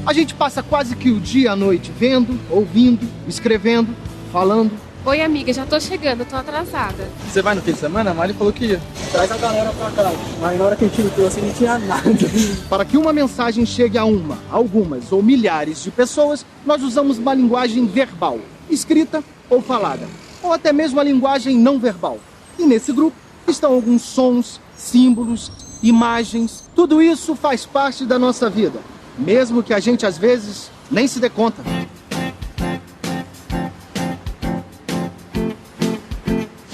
A gente passa quase que o dia e a noite vendo, ouvindo, escrevendo, falando. Oi, amiga, já tô chegando, tô atrasada. Você vai no fim de semana? A Mari falou que ia. Traz a galera pra cá. Mas na hora que a gente trouxe, não tinha nada. Para que uma mensagem chegue a uma, algumas ou milhares de pessoas, nós usamos uma linguagem verbal, escrita ou falada, ou até mesmo a linguagem não verbal. E nesse grupo estão alguns sons, símbolos, imagens. Tudo isso faz parte da nossa vida, mesmo que a gente às vezes nem se dê conta.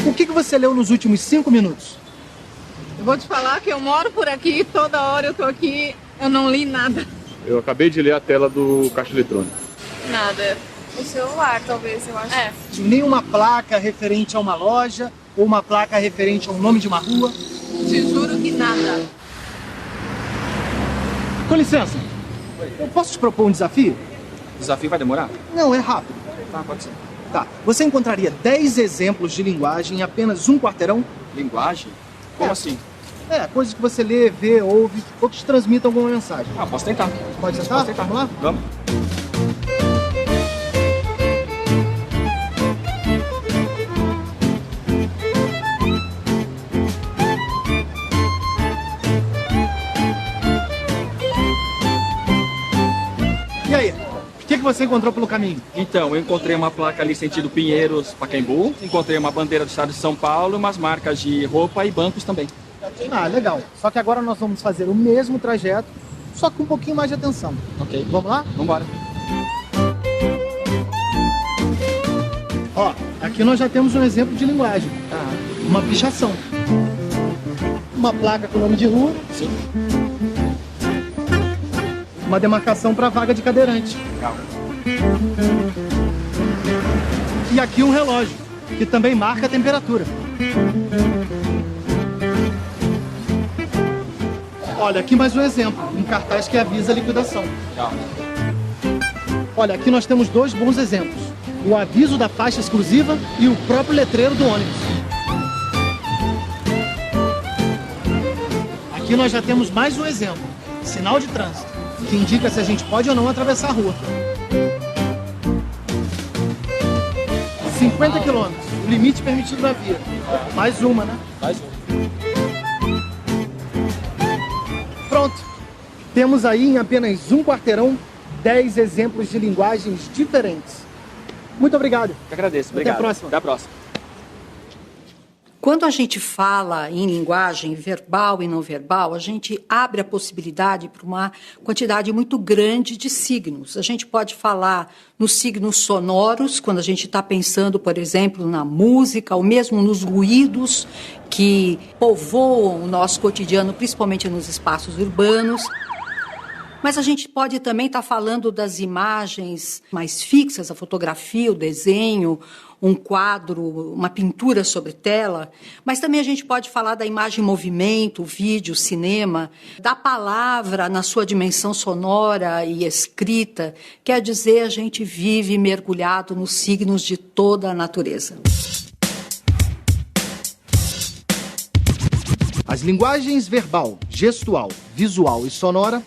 O que você leu nos últimos 5 minutos? Eu vou te falar que eu moro por aqui, toda hora eu tô aqui, eu não li nada. Eu acabei de ler a tela do caixa eletrônico. Nada. O celular, talvez, eu acho. Nenhuma placa referente a uma loja ou uma placa referente ao nome de uma rua? Te juro que nada. Com licença, eu posso te propor um desafio? O desafio vai demorar? Não, é rápido. Tá, pode ser. Tá, você encontraria 10 exemplos de linguagem em apenas um quarteirão? Linguagem? Como assim? Coisas que você lê, vê, ouve, ou que te transmitam alguma mensagem. Ah, posso tentar. Pode tentar? Posso tentar. Vamos lá? Vamos. E aí? O que você encontrou pelo caminho? Então, eu encontrei uma placa ali sentido Pinheiros, Pacaembu. Encontrei uma bandeira do estado de São Paulo, umas marcas de roupa e bancos também. Ah, legal. Só que agora nós vamos fazer o mesmo trajeto, só com um pouquinho mais de atenção. Ok. Vamos lá? Vamos embora. Ó, aqui nós já temos um exemplo de linguagem. Uma pichação. Uma placa com nome de rua. Sim. Uma demarcação para vaga de cadeirante. Legal. E aqui um relógio, que também marca a temperatura. Olha, aqui mais um exemplo, um cartaz que avisa a liquidação. Legal. Olha, aqui nós temos 2 bons exemplos. O aviso da faixa exclusiva e o próprio letreiro do ônibus. Aqui nós já temos mais um exemplo, sinal de trânsito, que indica se a gente pode ou não atravessar a rua. 50 quilômetros, o limite permitido da via. Mais uma, né? Mais um. Pronto. Temos aí em apenas um quarteirão 10 exemplos de linguagens diferentes. Muito obrigado. Eu agradeço. Obrigado. Até a próxima. Até a próxima. Quando a gente fala em linguagem verbal e não verbal, a gente abre a possibilidade para uma quantidade muito grande de signos. A gente pode falar nos signos sonoros, quando a gente está pensando, por exemplo, na música, ou mesmo nos ruídos que povoam o nosso cotidiano, principalmente nos espaços urbanos. Mas a gente pode também estar falando das imagens mais fixas, a fotografia, o desenho, um quadro, uma pintura sobre tela. Mas também a gente pode falar da imagem em movimento, o vídeo, o cinema, da palavra na sua dimensão sonora e escrita. Quer dizer, a gente vive mergulhado nos signos de toda a natureza. As linguagens verbal, gestual, visual e sonora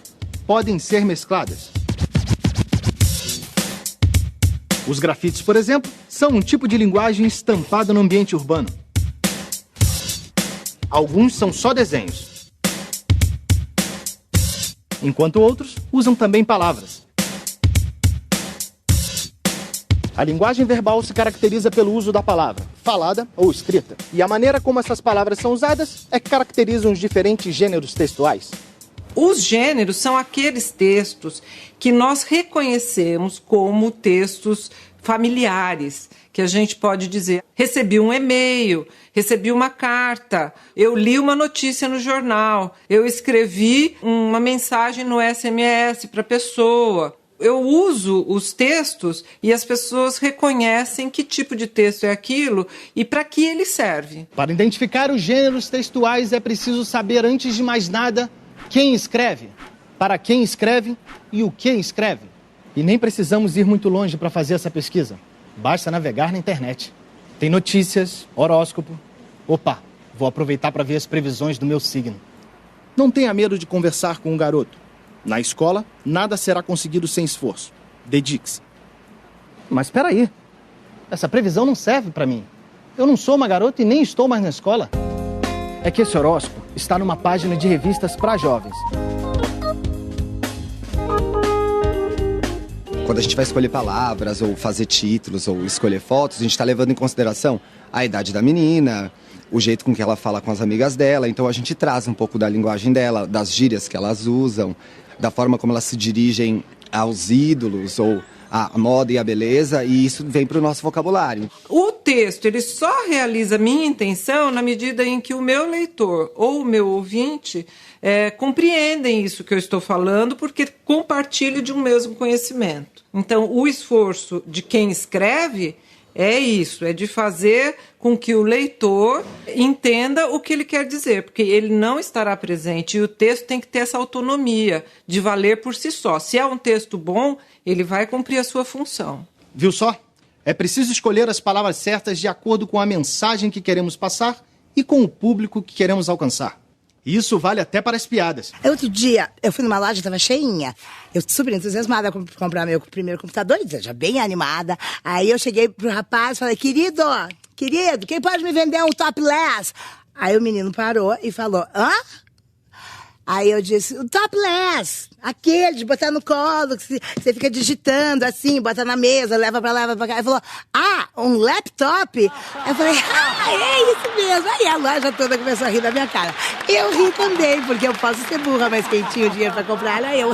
podem ser mescladas. Os grafites, por exemplo, são um tipo de linguagem estampada no ambiente urbano. Alguns são só desenhos, enquanto outros usam também palavras. A linguagem verbal se caracteriza pelo uso da palavra, falada ou escrita. E a maneira como essas palavras são usadas é que caracterizam os diferentes gêneros textuais. Os gêneros são aqueles textos que nós reconhecemos como textos familiares, que a gente pode dizer, recebi um e-mail, recebi uma carta, eu li uma notícia no jornal, eu escrevi uma mensagem no SMS para a pessoa. Eu uso os textos e as pessoas reconhecem que tipo de texto é aquilo e para que ele serve. Para identificar os gêneros textuais é preciso saber, antes de mais nada, quem escreve, para quem escreve e o que escreve. E nem precisamos ir muito longe para fazer essa pesquisa. Basta navegar na internet. Tem notícias, horóscopo. Opa, vou aproveitar para ver as previsões do meu signo. Não tenha medo de conversar com um garoto. Na escola, nada será conseguido sem esforço. Dedique-se. Mas espera aí. Essa previsão não serve para mim. Eu não sou uma garota e nem estou mais na escola. É que esse horóscopo está numa página de revistas para jovens. Quando a gente vai escolher palavras, ou fazer títulos, ou escolher fotos, a gente está levando em consideração a idade da menina, o jeito com que ela fala com as amigas dela. Então a gente traz um pouco da linguagem dela, das gírias que elas usam, da forma como elas se dirigem aos ídolos, ou a moda e a beleza, e isso vem para o nosso vocabulário. O texto, ele só realiza a minha intenção na medida em que o meu leitor ou o meu ouvinte compreendem isso que eu estou falando, porque compartilham de um mesmo conhecimento. Então, o esforço de quem escreve é isso, é de fazer com que o leitor entenda o que ele quer dizer, porque ele não estará presente e o texto tem que ter essa autonomia de valer por si só. Se é um texto bom, ele vai cumprir a sua função. Viu só? É preciso escolher as palavras certas de acordo com a mensagem que queremos passar e com o público que queremos alcançar. E isso vale até para as piadas. Outro dia, eu fui numa loja, estava cheinha. Eu super entusiasmada para comprar meu primeiro computador, já bem animada. Aí eu cheguei pro rapaz e falei, querido, quem pode me vender um topless? Aí o menino parou e falou, hã? Aí eu disse, o topless, aquele de botar no colo, que você fica digitando assim, bota na mesa, leva pra lá, leva pra cá. Ele falou, um laptop? Eu falei, é isso mesmo. Aí a loja toda começou a rir da minha cara. Eu ri também, porque eu posso ser burra, mas quem tinha o dinheiro pra comprar era eu.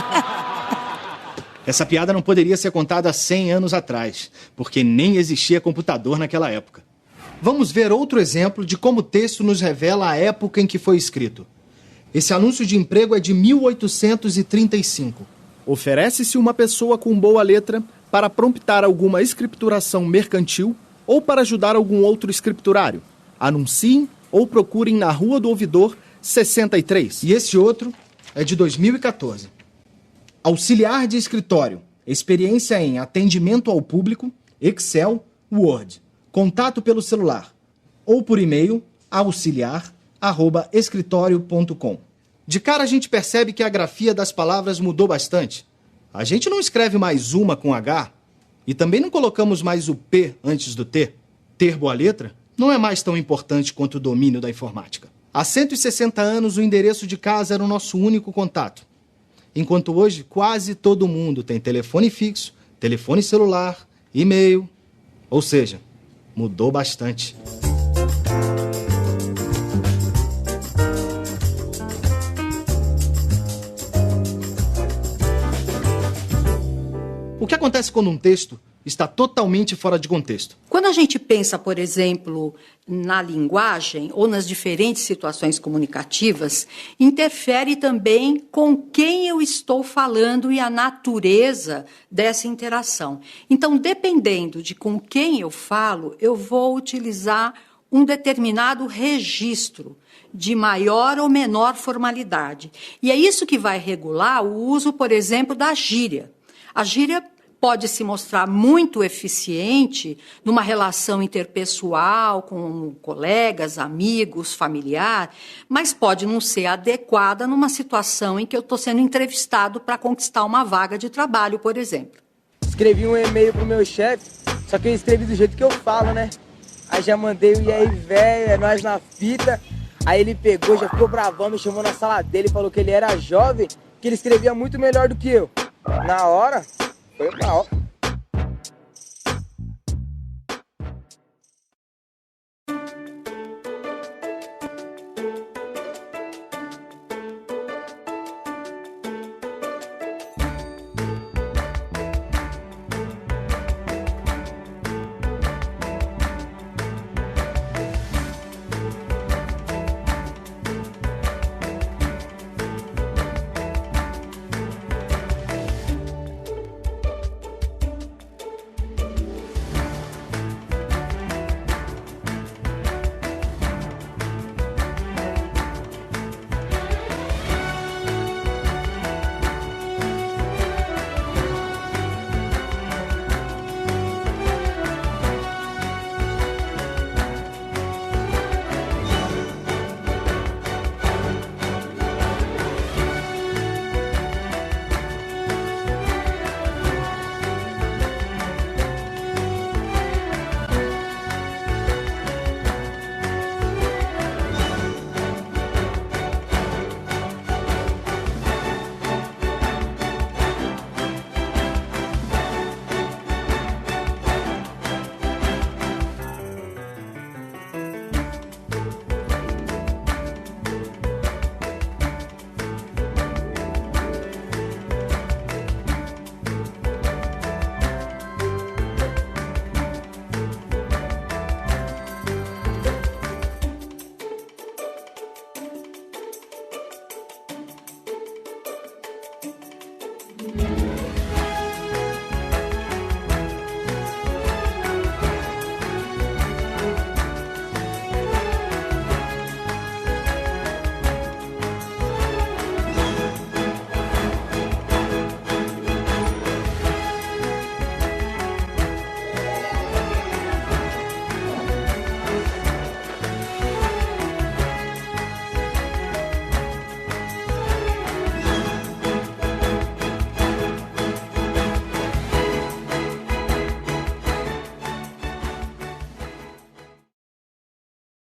Essa piada não poderia ser contada há 100 anos atrás, porque nem existia computador naquela época. Vamos ver outro exemplo de como o texto nos revela a época em que foi escrito. Esse anúncio de emprego é de 1835. Oferece-se uma pessoa com boa letra para promptar alguma escrituração mercantil ou para ajudar algum outro escriturário. Anunciem ou procurem na Rua do Ouvidor 63. E esse outro é de 2014. Auxiliar de escritório. Experiência em atendimento ao público, Excel, Word. Contato pelo celular ou por e-mail auxiliar@escritório.com. De cara a gente percebe que a grafia das palavras mudou bastante. A gente não escreve mais uma com H e também não colocamos mais o P antes do T. Ter boa letra não é mais tão importante quanto o domínio da informática. Há 160 anos o endereço de casa era o nosso único contato. Enquanto hoje quase todo mundo tem telefone fixo, telefone celular, e-mail. Ou seja, mudou bastante. O que acontece quando um texto está totalmente fora de contexto? Quando a gente pensa, por exemplo, na linguagem ou nas diferentes situações comunicativas, interfere também com quem eu estou falando e a natureza dessa interação. Então, dependendo de com quem eu falo, eu vou utilizar um determinado registro de maior ou menor formalidade. E é isso que vai regular o uso, por exemplo, da gíria. A gíria pode se mostrar muito eficiente numa relação interpessoal com colegas, amigos, familiar, mas pode não ser adequada numa situação em que eu estou sendo entrevistado para conquistar uma vaga de trabalho, por exemplo. Escrevi um e-mail pro meu chefe, só que eu escrevi do jeito que eu falo, né? Aí já mandei o e aí, velho, é nós na fita. Aí ele pegou, já ficou bravão, me chamou na sala dele, falou que ele era jovem, que ele escrevia muito melhor do que eu. Na hora, foi mal.